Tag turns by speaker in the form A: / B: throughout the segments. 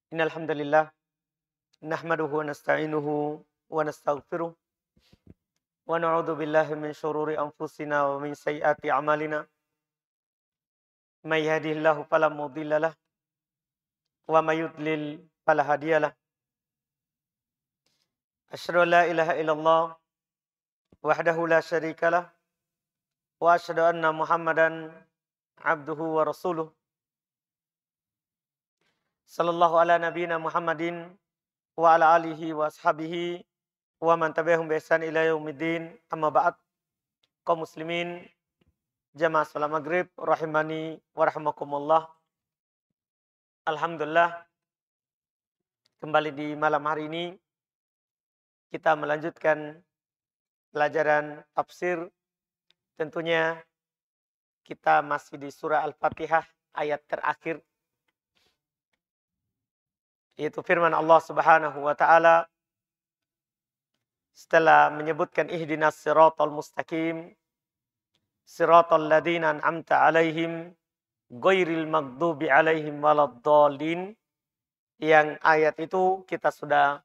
A: Innal hamdalillah nahmaduhu wa nasta'inuhu wa nastaghfiruh wa na'udzu billahi min syururi anfusina wa min sayyiati a'malina. May yahdihillahu fala mudhillalah wa may yudlil fala hadiyalah. Asyhadu an la ilaha illallah wahdahu la syarikalah wa asyhadu anna Muhammadan abduhu wa rasuluh. Sallallahu ala nabiyyina Muhammadin wa ala alihi wa ashabihi wa man tabi'ahum bi ihsan ila yaumiddin. Amma ba'd. Kaum muslimin jamaah salat maghrib rahimani wa rahimakumullah. Alhamdulillah, kembali di malam hari ini kita melanjutkan pelajaran tafsir. Tentunya kita masih di surah Al-Fatihah ayat terakhir, yaitu firman Allah Subhanahu wa taala setelah menyebutkan ihdinas siratal mustaqim siratal ladzina an'amta 'alaihim ghairil maghdubi 'alaihim waladdallin. Yang ayat itu kita sudah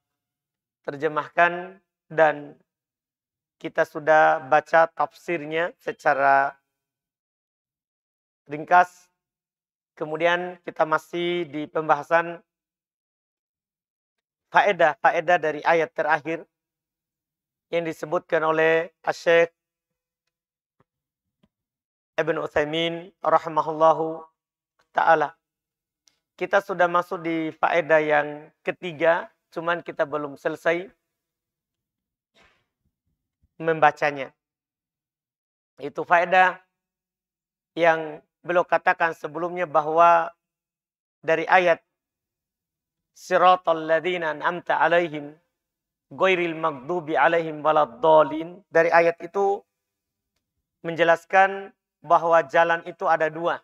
A: terjemahkan dan kita sudah baca tafsirnya secara ringkas. Kemudian kita masih di pembahasan faedah dari ayat terakhir yang disebutkan oleh Asy-Syaikh Ibnu Utsaimin rahimahullahu taala. Kita sudah masuk di faedah yang ketiga, cuman kita belum selesai membacanya. Itu faedah yang beliau katakan sebelumnya bahwa dari ayat siratal ladzina an'amta 'alaihim ghairil maghdubi 'alaihim waladdallin, dari ayat itu menjelaskan bahwa jalan itu ada dua.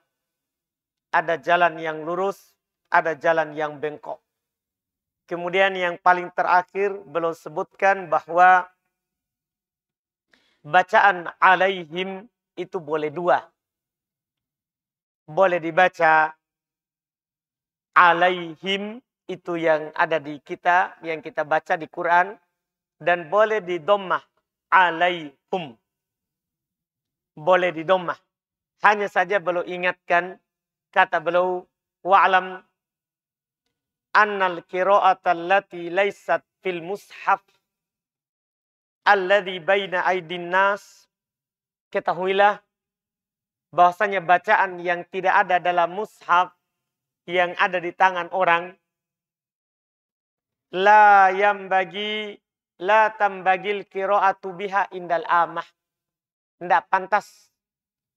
A: Ada jalan yang lurus, ada jalan yang bengkok. Kemudian yang paling terakhir beliau sebutkan bahwa bacaan alaihim itu boleh dua. Boleh dibaca alaihim, itu yang ada di kita, yang kita baca di Quran, dan boleh di dhammah alaihum. Boleh di dhammah. Hanya saja beliau ingatkan, kata beliau, wa'lam annal qira'ata allati laysat fil mushaf alladhi baina aydin nas. Ketahuilah bahwasanya bacaan yang tidak ada dalam mushaf yang ada di tangan orang, la tambagil qira'atu biha indal amah. Tidak pantas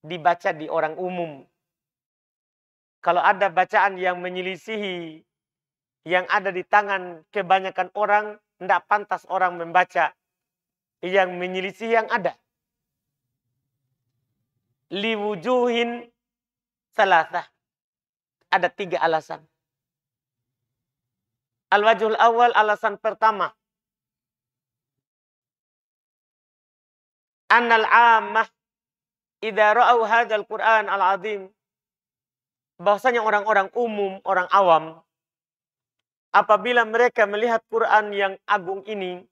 A: dibaca di orang umum. Kalau ada bacaan yang menyelisihi yang ada di tangan kebanyakan orang, tidak pantas orang membaca yang menyelisih yang ada. Liwujuhin salasah. Ada 3 alasan. Al-wajhul awal, alasan pertama. Annal ammah idza ra'au hadzal Qur'an al-'azim. Bahwasanya orang-orang umum, orang awam, apabila mereka melihat Quran yang agung ini,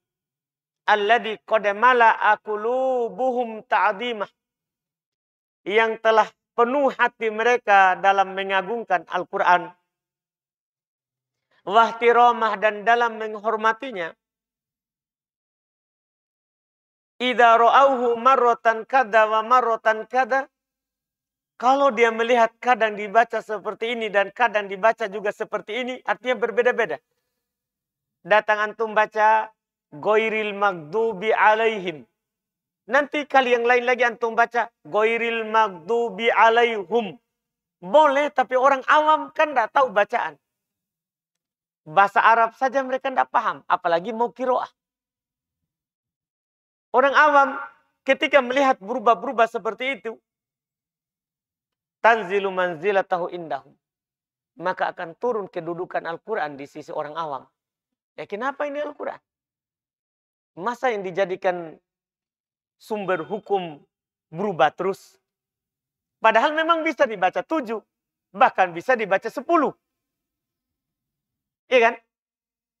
A: alladzi qad mala'a qulubuhum ta'dhimah, yang telah penuh hati mereka dalam mengagungkan Al-Quran, wahtiramah, dan dalam menghormatinya, idza ra'auhu marratan kadza wa marratan kadza, kalau dia melihat kadang dibaca seperti ini dan kadang dibaca juga seperti ini, artinya berbeda-beda. Datang antum baca ghairil maghdubi alaihim, nanti kali yang lain lagi antum baca ghairil maghdubi alaihum. Boleh, tapi orang awam kan tidak tahu bacaan. Bahasa Arab saja mereka tidak paham, apalagi mau qiraah. Orang awam ketika melihat berubah-berubah seperti itu, tanzilu manzilatahu indahum, maka akan turun kedudukan Al-Quran di sisi orang awam. Ya, kenapa ini Al-Quran? Masa yang dijadikan sumber hukum berubah terus? Padahal memang bisa dibaca 7, bahkan bisa dibaca 10. Iya kan?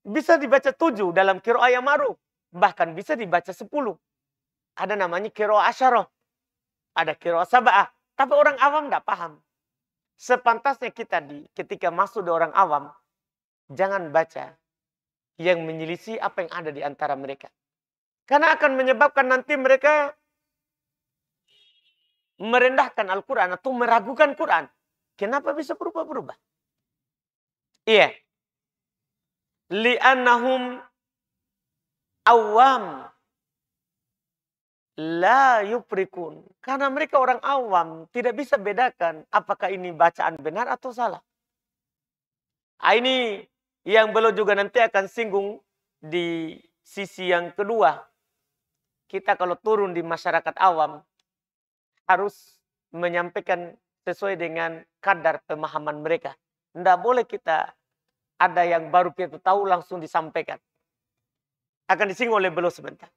A: Bisa dibaca 7 dalam qiraah yang ma'ruf. Bahkan bisa dibaca 10. Ada namanya qiraah asyarah. Ada qiraah sab'ah. Tapi orang awam tidak paham. Sepantasnya kita ketika masuk di orang awam, jangan baca yang menyelisih apa yang ada di antara mereka. Karena akan menyebabkan nanti mereka merendahkan Al-Quran atau meragukan Quran. Kenapa bisa berubah-berubah? Iya. Li'annahum awam la yuprikun. Karena mereka orang awam tidak bisa bedakan apakah ini bacaan benar atau salah. Ini yang beliau juga nanti akan singgung di sisi yang kedua. Kita kalau turun di masyarakat awam harus menyampaikan sesuai dengan kadar pemahaman mereka. Tidak boleh kita ada yang baru kita tahu langsung disampaikan. Akan disinggung oleh beliau sebentar.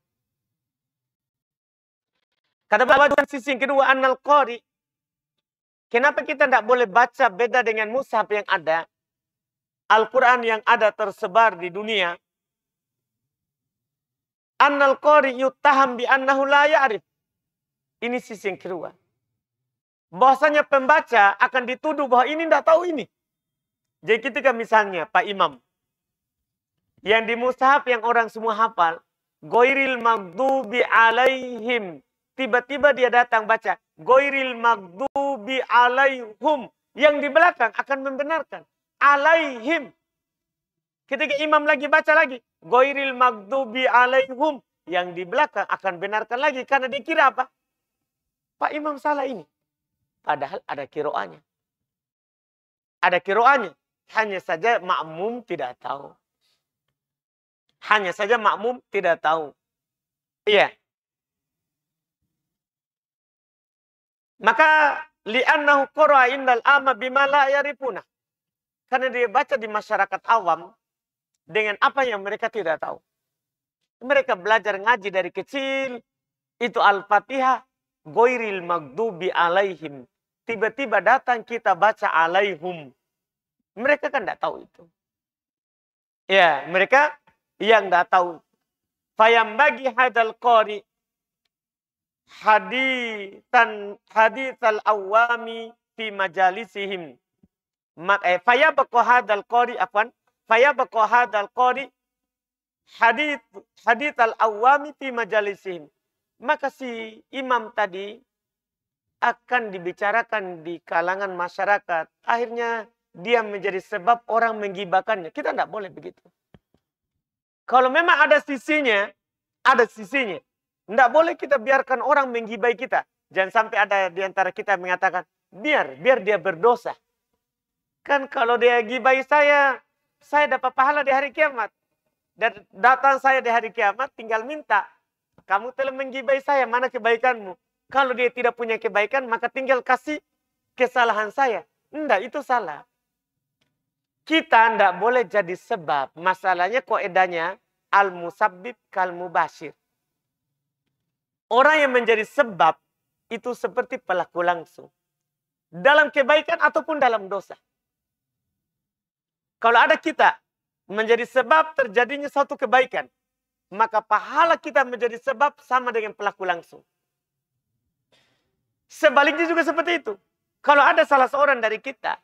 A: Kata beliau sisi yang kedua, annal qari. Kenapa kita tidak boleh baca beda dengan mushaf yang ada? Al-Quran yang ada tersebar di dunia. Annal qari yuttaham bi annahu la ya'rif. Ini sisi yang kedua. Bahwasanya pembaca akan dituduh bahwa ini tidak tahu ini. Jadi ketika misalnya Pak Imam, yang di mushaf yang orang semua hafal, Ghairil maghdubi alaihim. Tiba-tiba dia datang baca, Ghairil maghdubi alaihum. Yang di belakang akan membenarkan. Alaihim. Ketika imam lagi baca lagi, Ghairil maghdubi alaihum. Yang di belakang akan benarkan lagi. Karena dikira apa? Pak Imam salah ini. Padahal ada qiraahnya. Ada qiraahnya. Hanya saja makmum tidak tahu. Hanya saja makmum tidak tahu. Iya. Maka li'annahu qara'a indal amma bima la yarifuna. Karena dia baca di masyarakat awam dengan apa yang mereka tidak tahu. Mereka belajar ngaji dari kecil, itu Al-Fatihah, Ghairil maghdubi alaihim. Tiba-tiba datang kita baca alaihum. Mereka kan tidak tahu itu. Ya, mereka yang tidak tahu. Fayam bagi hadal qari hadithal awami fi majalisihim. Fayabqa hadal qari fayabqa hadal qari hadithal awami fi majalisihim. Maka si imam tadi akan dibicarakan di kalangan masyarakat. Akhirnya dia menjadi sebab orang menggibahkannya. Kita tidak boleh begitu. Kalau memang ada sisinya, ada sisinya. Tidak boleh kita biarkan orang menggibahi kita. Jangan sampai ada di antara kita yang mengatakan, biar dia berdosa. Kan kalau dia gibahi saya dapat pahala di hari kiamat. Dan datang saya di hari kiamat, tinggal minta. Kamu telah menggibahi saya, mana kebaikanmu? Kalau dia tidak punya kebaikan, maka tinggal kasih kesalahan saya. Tidak, itu salah. Kita tidak boleh jadi sebab. Masalahnya kaidahnya al-musabbib kal-mubashir. Orang yang menjadi sebab itu seperti pelaku langsung. Dalam kebaikan ataupun dalam dosa. Kalau ada kita menjadi sebab terjadinya suatu kebaikan, maka pahala kita menjadi sebab sama dengan pelaku langsung. Sebaliknya juga seperti itu. Kalau ada salah seorang dari kita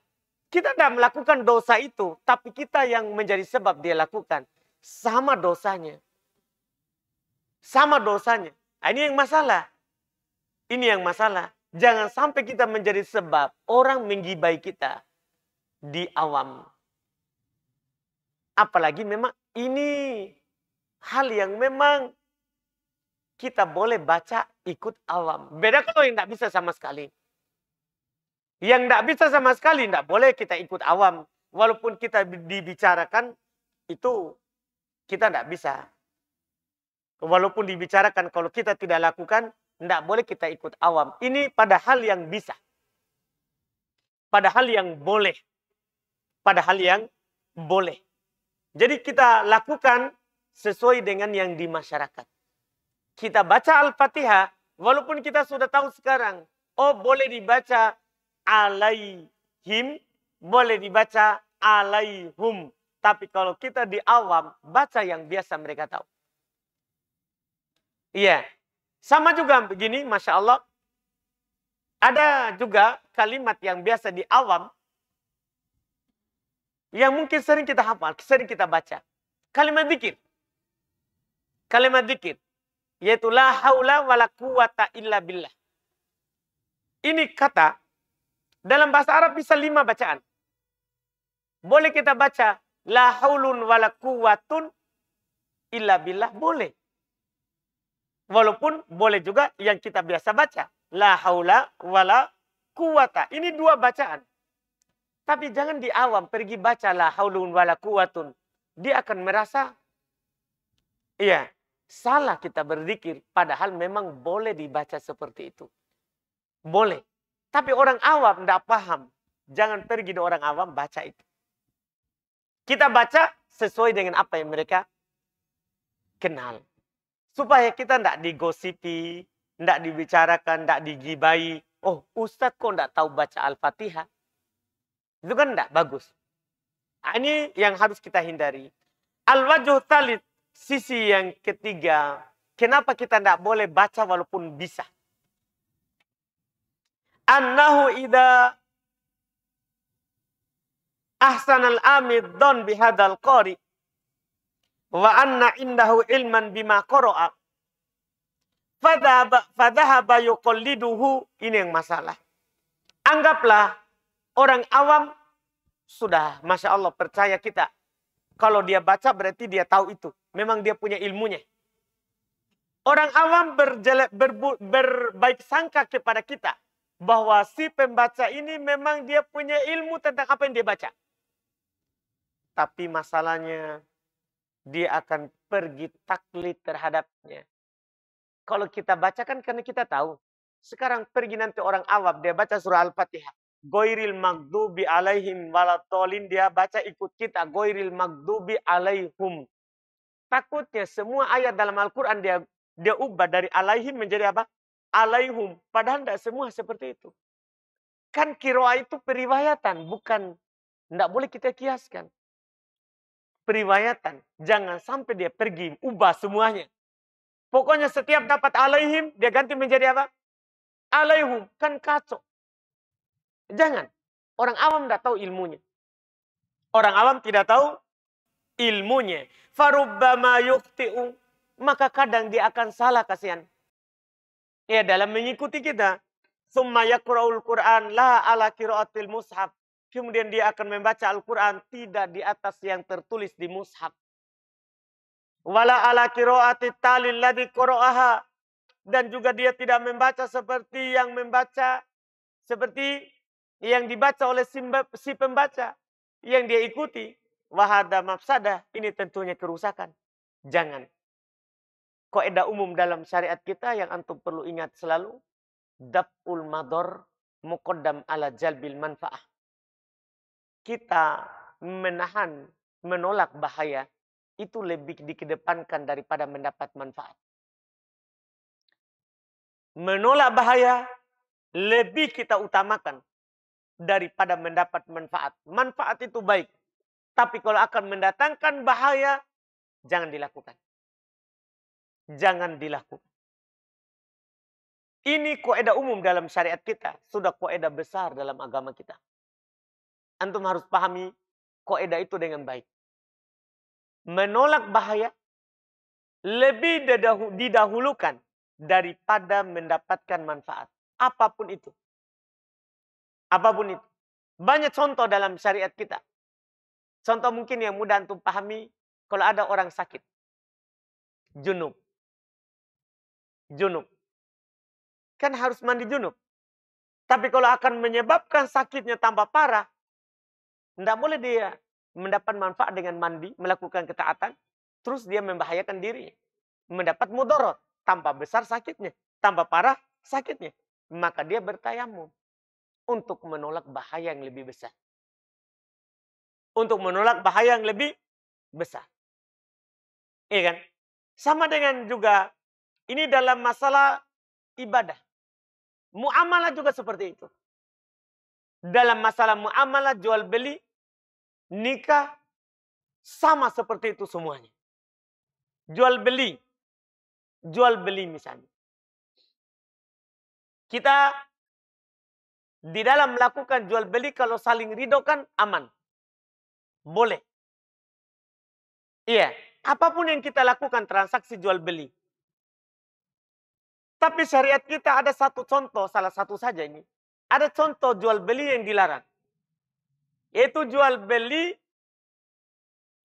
A: tidak melakukan dosa itu, tapi kita yang menjadi sebab dia lakukan. Sama dosanya. Sama dosanya. Ini yang masalah. Ini yang masalah. Jangan sampai kita menjadi sebab orang menggibahi kita di awam. Apalagi memang ini hal yang memang kita boleh baca ikut awam. Beda kalau yang tidak bisa sama sekali. Yang tidak bisa sama sekali tidak boleh kita ikut awam. Walaupun kita dibicarakan itu kita tidak bisa. Walaupun dibicarakan kalau kita tidak lakukan tidak boleh kita ikut awam. Ini pada hal yang bisa. Pada hal yang boleh. Pada hal yang boleh. Jadi kita lakukan sesuai dengan yang di masyarakat. Kita baca Al-Fatihah, walaupun kita sudah tahu sekarang, oh boleh dibaca alaihim, boleh dibaca alaihum. Tapi kalau kita di awam, baca yang biasa mereka tahu. Iya. Sama juga begini, Masya Allah. Ada juga kalimat yang biasa di awam, yang mungkin sering kita hafal, sering kita baca. Kalimat dzikir. Kalimat dzikir. Yaitu la haula wala quwata illa billah. Ini kata, dalam bahasa Arab bisa 5 bacaan. Boleh kita baca, la haulun wala quwatun illa billah, boleh. Walaupun boleh juga yang kita biasa baca. La haula wala quwata. Ini 2 bacaan. Tapi jangan di awam pergi baca la haulun wala quwatun. Dia akan merasa, iya, salah kita berzikir. Padahal memang boleh dibaca seperti itu. Boleh. Tapi orang awam tidak paham. Jangan pergi di orang awam baca itu. Kita baca sesuai dengan apa yang mereka kenal. Supaya kita tidak digosipi, tidak dibicarakan, tidak digibai. Oh, Ustadz kok tidak tahu baca Al-Fatihah? Itu kan tidak bagus. Nah, ini yang harus kita hindari. Al-wajhu thalith, sisi yang ketiga. Kenapa kita tidak boleh baca walaupun bisa? Annahu idza ahsanal amid don bihadal qari wa anna indahu ilman bima qara'a fadhahaba yuqalliduhu. Ini yang masalah. Anggaplah orang awam sudah, Masya Allah, percaya kita. Kalau dia baca berarti dia tahu itu. Memang dia punya ilmunya. Orang awam berbaik sangka kepada kita. Bahwa si pembaca ini memang dia punya ilmu tentang apa yang dia baca. Tapi masalahnya, dia akan pergi taklid terhadapnya. Kalau kita baca kan karena kita tahu. Sekarang pergi nanti orang awam, dia baca surah Al-Fatihah. Ghairil maghdubi alaihim waladhdallin, dia baca ikut kita. Ghairil maghdubi alaihum. Takutnya semua ayat dalam Al-Quran dia ubah dari alaihim menjadi apa? Alaihum. Padahal tidak semua seperti itu. Kan qiraah itu periwayatan, bukan, tidak boleh kita kiaskan. Periwayatan. Jangan sampai dia pergi ubah semuanya. Pokoknya setiap dapat alaihim, dia ganti menjadi apa? Alaihum. Kan kacau. Jangan. Orang awam tidak tahu ilmunya. Orang awam tidak tahu ilmunya. Farubbama yukhti'u. Maka kadang dia akan salah, kasihan. Ya, dalam mengikuti kita. Summa yaqra'ul Qur'an la ala qira'atil mushaf. Kemudian dia akan membaca Al-Quran tidak di atas yang tertulis di mushaf. Wala ala qira'atit talil ladzi qara'aha. Dan juga dia tidak membaca seperti yang dibaca oleh si pembaca yang dia ikuti. Wahada mafsadah. Ini tentunya kerusakan. Jangan. Kaidah umum dalam syariat kita yang antum perlu ingat selalu, daf'ul mador muqaddam ala jalbil manfaah. Kita menolak bahaya itu lebih dikedepankan daripada mendapat manfaat. Menolak bahaya lebih kita utamakan daripada mendapat manfaat. Manfaat itu baik, tapi kalau akan mendatangkan bahaya, jangan dilakukan. Jangan dilakukan. Ini kaidah umum dalam syariat kita. Sudah kaidah besar dalam agama kita. Antum harus pahami kaidah itu dengan baik. Menolak bahaya lebih didahulukan daripada mendapatkan manfaat. Apapun itu. Apapun itu. Banyak contoh dalam syariat kita. Contoh mungkin yang mudah antum pahami. Kalau ada orang sakit. Junub. Kan harus mandi junub. Tapi kalau akan menyebabkan sakitnya tambah parah, tidak boleh dia mendapat manfaat dengan mandi, melakukan ketaatan, terus dia membahayakan dirinya. Mendapat mudarat, tambah besar sakitnya, tambah parah sakitnya. Maka dia bertayamum untuk menolak bahaya yang lebih besar. Untuk menolak bahaya yang lebih besar. Iya kan? Sama dengan juga ini dalam masalah ibadah. Muamalah juga seperti itu. Dalam masalah muamalah jual beli, nikah, Sama seperti itu semuanya. Jual beli. Jual beli misalnya. Kita di dalam melakukan jual beli kalau saling ridho kan aman. Boleh. Iya. Apapun yang kita lakukan transaksi jual beli. Tapi syariat kita ada satu contoh, salah satu saja ini. Ada contoh jual beli yang dilarang. Yaitu jual beli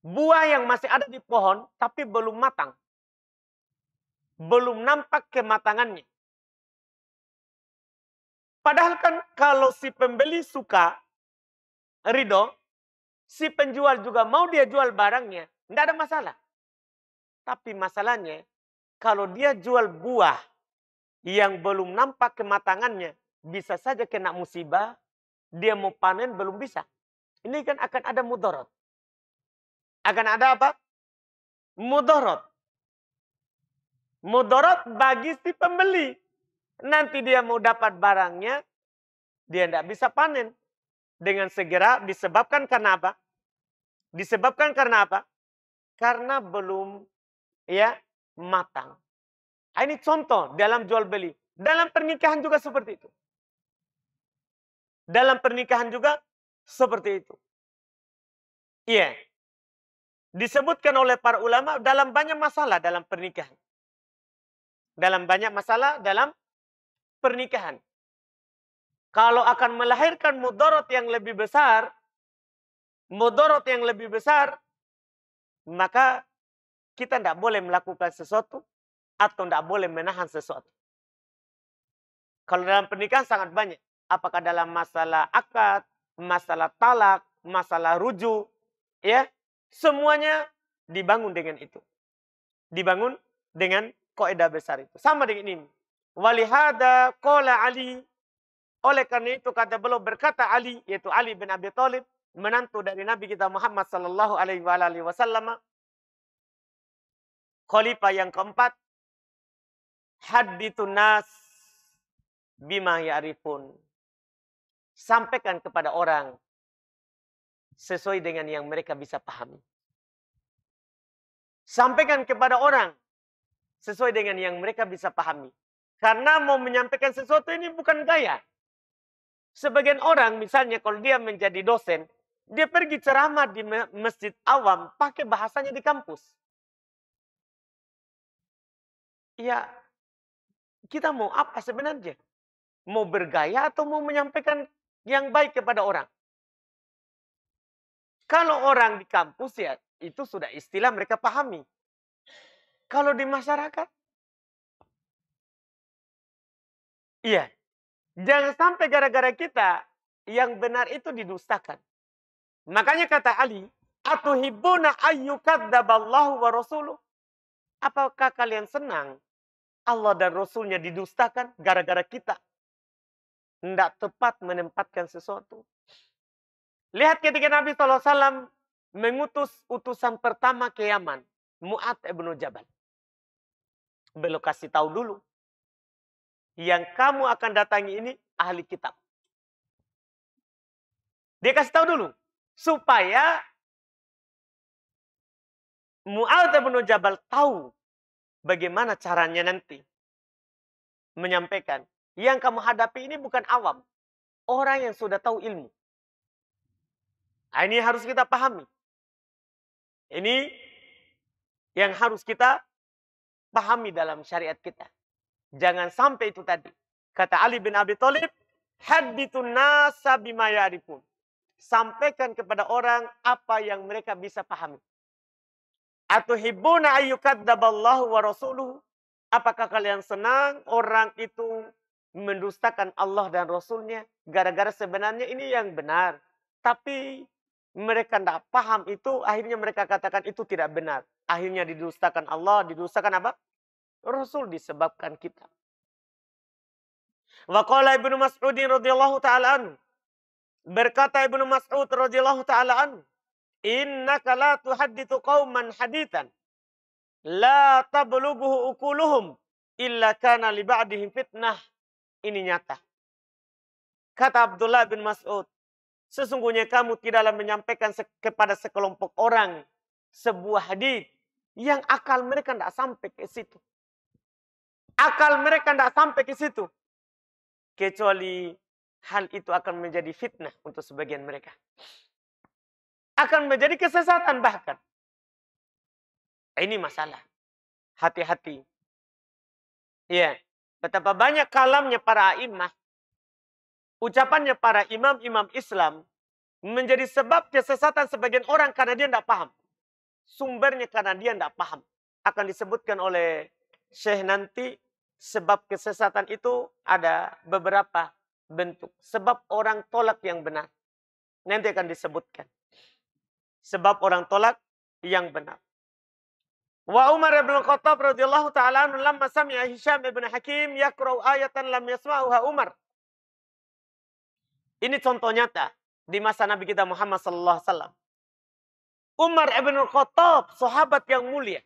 A: buah yang masih ada di pohon tapi belum matang. Belum nampak kematangannya. Padahal kan kalau si pembeli suka, ridho, si penjual juga mau dia jual barangnya, tidak ada masalah. Tapi masalahnya, kalau dia jual buah yang belum nampak kematangannya, bisa saja kena musibah, dia mau panen belum bisa. Ini kan akan ada mudarat. Akan ada apa? Mudarat. Mudarat bagi si pembeli. Nanti dia mau dapat barangnya, dia tidak bisa panen. Dengan segera disebabkan karena apa? Disebabkan karena apa? Karena belum matang. Ini contoh dalam jual beli. Dalam pernikahan juga seperti itu. Dalam pernikahan juga seperti itu. Iya. Disebutkan oleh para ulama dalam banyak masalah dalam pernikahan. Dalam banyak masalah dalam pernikahan. Kalau akan melahirkan mudarat yang lebih besar, maka kita tidak boleh melakukan sesuatu atau tidak boleh menahan sesuatu. Kalau dalam pernikahan sangat banyak. Apakah dalam masalah akad, masalah talak, masalah rujuk, ya, semuanya dibangun dengan itu. Dibangun dengan kaidah besar itu. Sama dengan ini. Walihada qala Ali. Oleh karena itu kata beliau berkata Ali, yaitu Ali bin Abi Thalib, menantu dari Nabi kita Muhammad sallallahu alaihi wasallam, khalifah yang keempat, haditsun nas bima ya'rifun. Sampaikan kepada orang sesuai dengan yang mereka bisa pahami. Sampaikan kepada orang sesuai dengan yang mereka bisa pahami. Karena mau menyampaikan sesuatu ini bukan gaya. Sebagian orang misalnya kalau dia menjadi dosen, dia pergi ceramah di masjid awam pakai bahasanya di kampus. Ya, kita mau apa sebenarnya? Mau bergaya atau mau menyampaikan yang baik kepada orang? Kalau orang di kampus ya, itu sudah istilah mereka pahami. Kalau di masyarakat, iya. Jangan sampai gara-gara kita yang benar itu didustakan. Makanya kata Ali, atuhibbuna ayyukadzaballahu wa rasuluh. Apakah kalian senang Allah dan Rasulnya didustakan gara-gara kita tidak tepat menempatkan sesuatu? Lihat ketika Nabi SAW mengutus utusan pertama ke Yaman, Mu'adz ibn Jabal. Beliau kasih tahu dulu. Yang kamu akan datangi ini ahli kitab. Dia kasih tahu dulu. Supaya Mu'adz bin Jabal tahu bagaimana caranya nanti menyampaikan. Yang kamu hadapi ini bukan awam. Orang yang sudah tahu ilmu. Ini harus kita pahami. Ini yang harus kita pahami dalam syariat kita. Jangan sampai itu tadi. Kata Ali bin Abi Thalib, haditsun nasa bima ya'rifun. Sampaikan kepada orang apa yang mereka bisa pahami. Atuhibbuna ayyukadzaballahu wa rasuluhu. Apakah kalian senang orang itu mendustakan Allah dan Rasulnya? Gara-gara sebenarnya ini yang benar. Tapi mereka tidak paham itu, akhirnya mereka katakan itu tidak benar. Akhirnya didustakan Allah, didustakan apa? Rasul disebabkan kita. Wa qala Ibnu Mas'ud radhiyallahu taala anhu. Berkata Ibnu Mas'ud radhiyallahu taala anhu, "Innaka la tuhadditsu qauman haditsan la tablughu uquluhum illa kana li ba'dihim fitnah." Ini nyata. Kata Abdullah bin Mas'ud, sesungguhnya kamu tidaklah menyampaikan kepada sekelompok orang sebuah hadis yang akal mereka tidak sampai ke situ. Akal mereka tidak sampai ke situ. Kecuali hal itu akan menjadi fitnah untuk sebagian mereka. Akan menjadi kesesatan bahkan. Ini masalah. Hati-hati. Ya, betapa banyak kalamnya para a'immah, ucapannya para imam-imam Islam menjadi sebab kesesatan sebagian orang karena dia tidak paham. Sumbernya karena dia tidak paham. Akan disebutkan oleh Syekh nanti, sebab kesesatan itu ada beberapa bentuk. Sebab orang tolak yang benar. Nanti akan disebutkan. Sebab orang tolak yang benar. Wa Umar bin Khattab radhiyallahu ta'ala anhu lamma sami'a Hisham ibn Hakim yaqra'u ayatan lam yasma'uha Umar. Ini contoh nyata di masa Nabi kita Muhammad sallallahu alaihi wasallam. Umar ibn Khattab, sahabat yang mulia,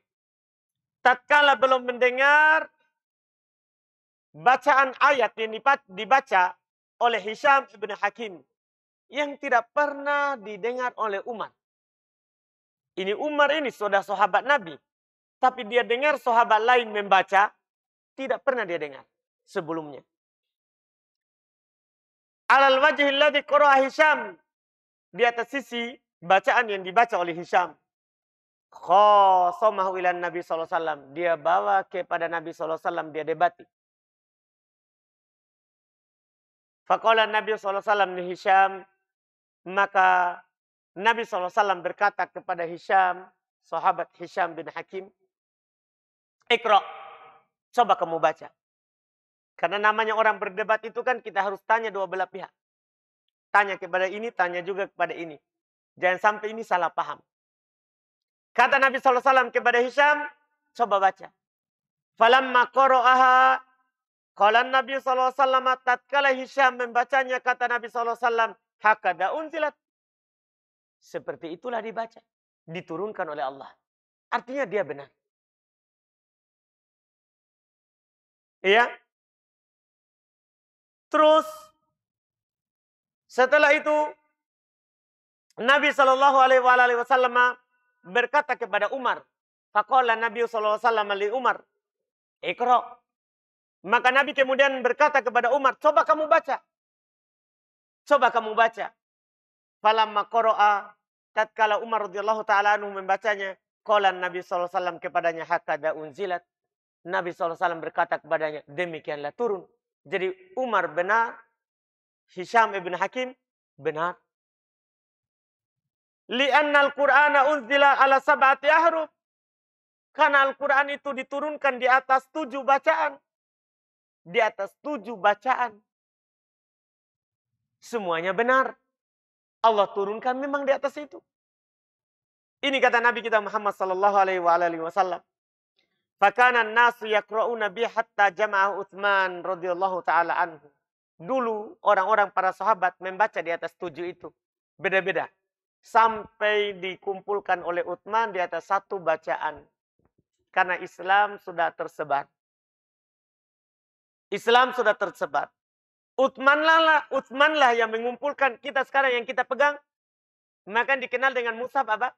A: tatkala belum mendengar bacaan ayat yang dibaca oleh Hisham ibn Hakim yang tidak pernah didengar oleh Umar. Ini Umar ini sudah sahabat Nabi. Tapi dia dengar sahabat lain membaca, tidak pernah dia dengar sebelumnya. Alal wajhil ladzi qara'a Hisham, di atas sisi bacaan yang dibaca oleh Hisham. Khasamahu ila Nabi sallallahu alaihi wasallam, dia bawa kepada Nabi sallallahu alaihi wasallam, dia debati. Faqala Nabi sallallahu alaihi wasallam li Hisham, maka Nabi sallallahu alaihi wasallam berkata kepada Hisham, sahabat Hisham bin Hakim, Iqra, coba kamu baca. Karena namanya orang berdebat itu kan kita harus tanya dua belah pihak. Tanya kepada ini, tanya juga kepada ini. Jangan sampai ini salah paham. Kata Nabi SAW kepada Hisham, coba baca. Falamma qara'aha, qala Nabi SAW, tatkala Hisham membacanya, kata Nabi SAW, hakada unzilat. Seperti itulah dibaca. Diturunkan oleh Allah. Artinya dia benar. Iya. Terus setelah itu Nabi sallallahu alaihi wasallam berkata kepada Umar, faqala Nabi sallallahu alaihi wasallam li Umar, Iqra. Maka Nabi kemudian berkata kepada Umar, coba kamu baca. Coba kamu baca. Falamma qara'a, tatkala Umar radhiyallahu taala anhu membacanya, qala Nabi sallallahu alaihi wasallam kepadanya, hakada unzilat. Nabi SAW berkata kepadanya, demikianlah turun. Jadi Umar benar, Hisham ibn Hakim benar. Li'anna al-Qur'ana unzila ala sab'ati ahruf. Karena Al-Quran itu diturunkan di atas 7 bacaan. Di atas 7 bacaan. Semuanya benar. Allah turunkan memang di atas itu. Ini kata Nabi kita Muhammad sallallahu alaihi wasallam. Fakana an-nasu yaqra'una bi hatta jama'ah Utsman radhiyallahu taala anhu. Dulu orang-orang para sahabat membaca di atas 7 itu. Beda-beda. Sampai dikumpulkan oleh Utsman di atas 1 bacaan. Karena Islam sudah tersebar. Islam sudah tersebar. Utsman lah yang mengumpulkan kita sekarang yang kita pegang. Maka dikenal dengan mushaf apa?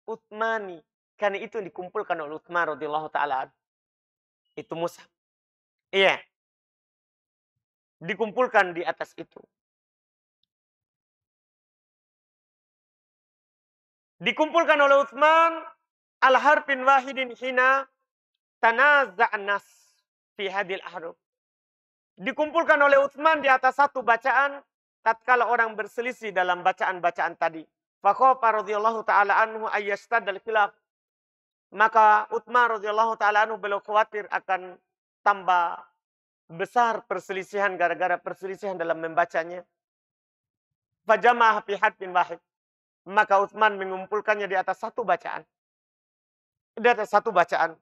A: Utsmani. Karena itu yang dikumpulkan oleh Utsman radhiyallahu taala. Itu mushaf. Iya. Dikumpulkan di atas itu. Dikumpulkan oleh Utsman al-harfin wahidin hina tanaza'an nas fi hadil ahruf. Dikumpulkan oleh Utsman di atas 1 bacaan tatkala orang berselisih dalam bacaan-bacaan tadi. Faqafa radhiyallahu taala anhu ayyastadal khilaf. Maka Utsman radhiyallahu taala anhu beliau khawatir akan tambah besar perselisihan gara-gara perselisihan dalam membacanya. Fajama'ah fi harfin wahid. Maka Utsman mengumpulkannya di atas 1 bacaan. Di atas 1 bacaan.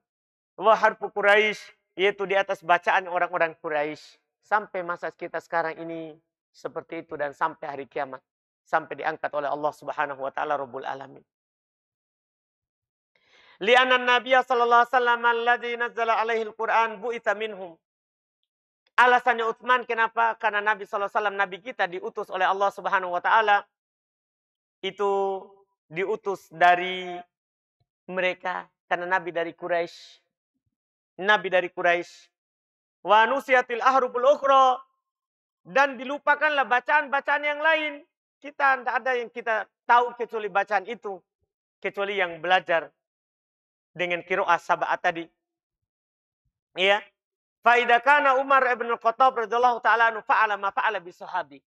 A: Wa harfu Quraisy, yaitu di atas bacaan orang-orang Quraisy. Sampai masa kita sekarang ini seperti itu dan sampai hari kiamat. Sampai diangkat oleh Allah Subhanahu wa taala Rabbul Alamin. Li'anna an-nabiyya sallallahu alaihi wasallam alladzi nazzala alaihi al-Qur'an bu'itsa minhum. Alasannya Utsman kenapa? Karena Nabi sallallahu alaihi wasallam, nabi kita diutus oleh Allah Subhanahu wa taala. Itu diutus dari mereka karena nabi dari Quraisy. Nabi dari Quraisy. Wa nusiyatil ahruful ukhra, dan dilupakanlah bacaan-bacaan yang lain. Kita tidak ada yang kita tahu kecuali bacaan itu, kecuali yang belajar dengan qiraah sab'ah tadi. Iya. Fa idza kana Umar ibn al-Khattab radhiyallahu taala anhu fa'ala ma fa'ala bi sahabi.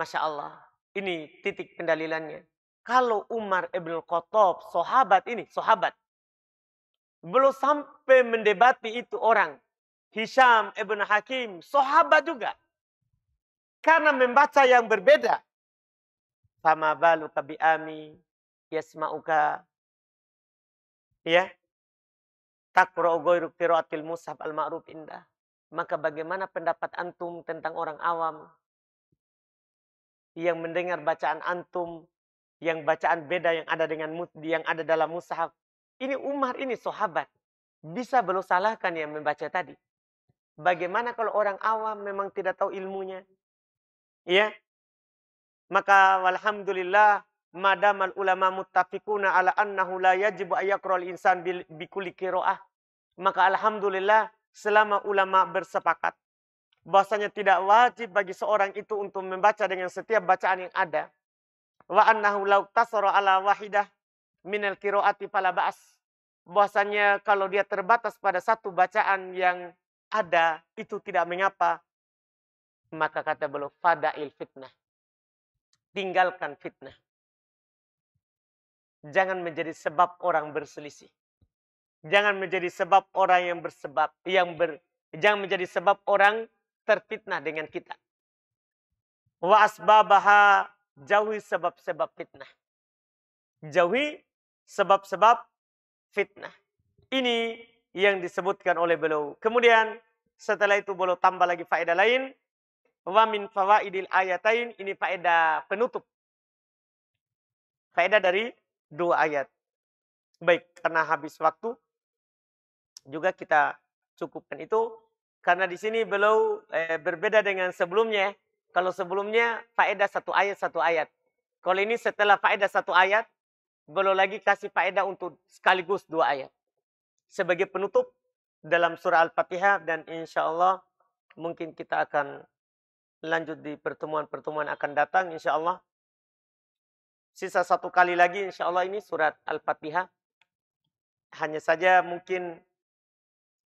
A: Masya Allah. Ini titik pendalilannya. Kalau Umar ibn al-Khattab, sahabat ini, sahabat, belum sampai mendebati itu orang. Hisham ibn Hakim, sahabat juga. Karena membaca yang berbeda. Fama baluka bi'ami yasma'uka. Ya. Taqra'u ghairu qiraatil mushaf al-ma'ruf indah. Maka bagaimana pendapat antum tentang orang awam yang mendengar bacaan antum, yang bacaan beda yang ada dalam mushaf? Ini Umar, ini sahabat. Bisa belum salahkan yang membaca tadi. Bagaimana kalau orang awam memang tidak tahu ilmunya? Ya. Maka walhamdulillah madamal ulama muttafiquna ala annahu la yajibu ayyaqra'al insan bi kulli qiraah. Maka alhamdulillah selama ulama bersepakat bahwasanya tidak wajib bagi seorang itu untuk membaca dengan setiap bacaan yang ada. Wa annahu law tasara ala wahidah minal qiraati fala ba'as. Bahwasanya kalau dia terbatas pada satu bacaan yang ada itu tidak mengapa. Maka kata beliau fada'il fitnah. Tinggalkan fitnah. Jangan menjadi sebab orang berselisih. Jangan menjadi sebab orang jangan menjadi sebab orang terfitnah dengan kita. Wa asbabaha, jauhi sebab-sebab fitnah. Jauhi sebab-sebab fitnah. Ini yang disebutkan oleh beliau. Kemudian setelah itu beliau tambah lagi faedah lain. Wa min fawaidil ayatain, ini faedah penutup. Faedah dari 2 ayat. Baik, karena habis waktu juga kita cukupkan itu. Karena di sini beliau berbeda dengan sebelumnya. Kalau sebelumnya faedah 1 ayat. Kalau ini setelah faedah 1 ayat, beliau lagi kasih faedah untuk sekaligus 2 ayat. Sebagai penutup dalam surah Al-Fatihah, dan insya Allah mungkin kita akan lanjut di pertemuan-pertemuan akan datang insya Allah. Sisa 1 kali lagi insya Allah ini surat Al-Fatihah. Hanya saja mungkin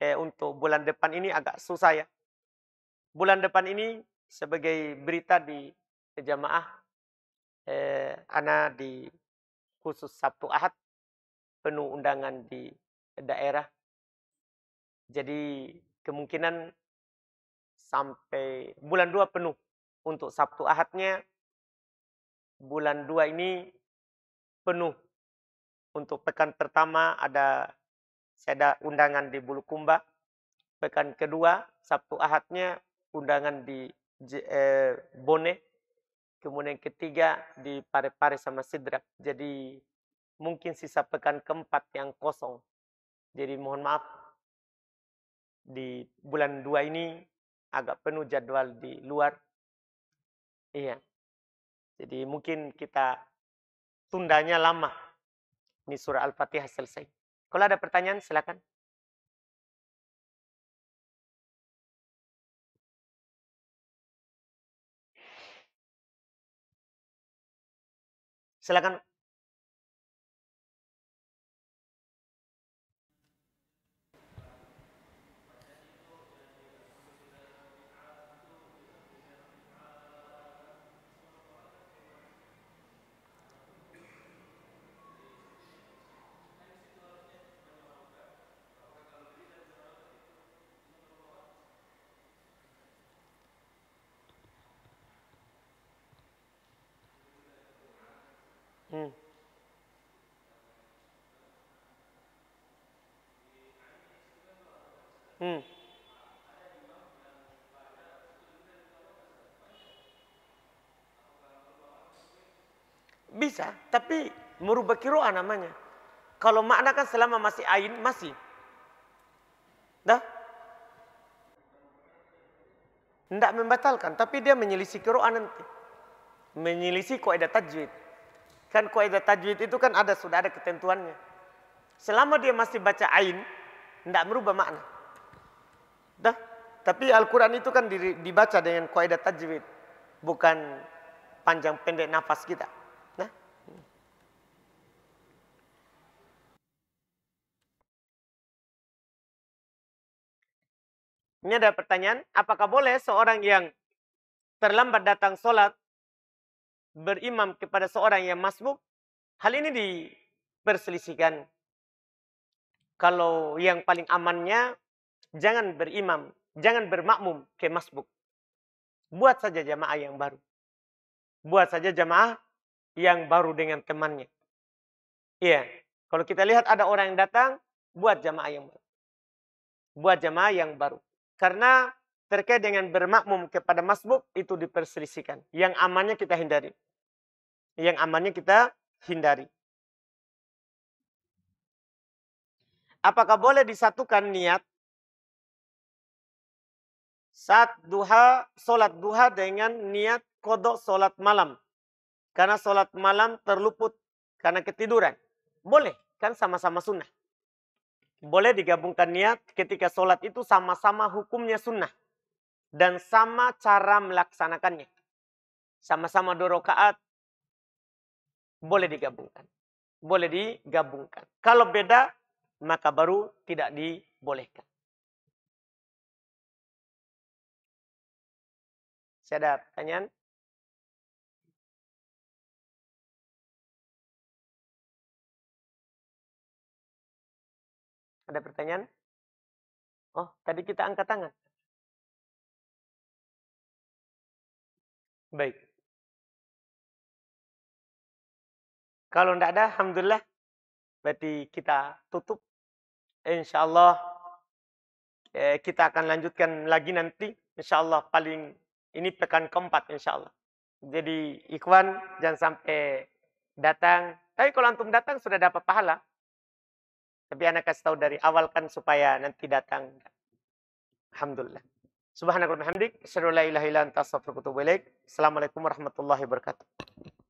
A: untuk bulan depan ini agak susah ya. Bulan depan ini sebagai berita di jamaah, ana di khusus Sabtu Ahad penuh undangan di daerah. Jadi kemungkinan sampai bulan 2 penuh. Untuk Sabtu Ahadnya bulan 2 ini penuh. Untuk pekan pertama saya ada undangan di Bulukumba. Pekan kedua Sabtu Ahadnya undangan di Bone. Kemudian ketiga di Parepare sama Sidrak. Jadi mungkin sisa pekan keempat yang kosong. Jadi mohon maaf, di bulan 2 ini agak penuh jadwal di luar. Iya. Jadi mungkin kita tundanya lama. Ini surah Al-Fatihah selesai. Kalau ada pertanyaan silakan. Silakan. Hmm. Hmm. Bisa, tapi merubah qiraah namanya. Kalau makna kan selama masih ain, masih. Dah? Tidak membatalkan, tapi dia menyelisih qiraah nanti. Menyelisih kaidah tajwid. Kan kaidah tajwid itu kan sudah ada ketentuannya. Selama dia masih baca ain, tidak merubah makna. Dah. Tapi Al-Quran itu kan dibaca dengan kaidah tajwid, bukan panjang pendek nafas kita. Nah. Ini ada pertanyaan, apakah boleh seorang yang terlambat datang sholat berimam kepada seorang yang masbuk? Hal ini diperselisihkan. Kalau yang paling amannya, jangan berimam, jangan bermakmum ke masbuk. Buat saja jamaah yang baru. Buat saja jamaah yang baru dengan temannya. Iya, kalau kita lihat ada orang yang datang, buat jamaah yang baru. Buat jamaah yang baru. Karena terkait dengan bermakmum kepada masbuk, itu diperselisihkan. Yang amannya kita hindari. Yang amannya kita hindari. Apakah boleh disatukan niat saat duha, sholat duha dengan niat kodok sholat malam? Karena sholat malam terluput karena ketiduran. Boleh, kan sama-sama sunnah. Boleh digabungkan niat ketika sholat itu sama-sama hukumnya sunnah. Dan sama cara melaksanakannya. Sama-sama 2 rakaat. Boleh digabungkan. Boleh digabungkan. Kalau beda, maka baru tidak dibolehkan. Saya ada pertanyaan? Ada pertanyaan? Oh, tadi kita angkat tangan. Baik. Kalau tidak ada, alhamdulillah. Berarti kita tutup. Insya Allah kita akan lanjutkan lagi nanti. Insya Allah paling ini pekan keempat insya Allah. Jadi ikhwan jangan sampai datang. Tapi kalau antum datang sudah dapat pahala. Tapi anak kasih tahu dari awal kan supaya nanti datang. Alhamdulillah. Subhanakallahumma hamdik, asyhadu an la ilaha illa anta astaghfiruka wa atubu ilaik. Assalamualaikum warahmatullahi wabarakatuh.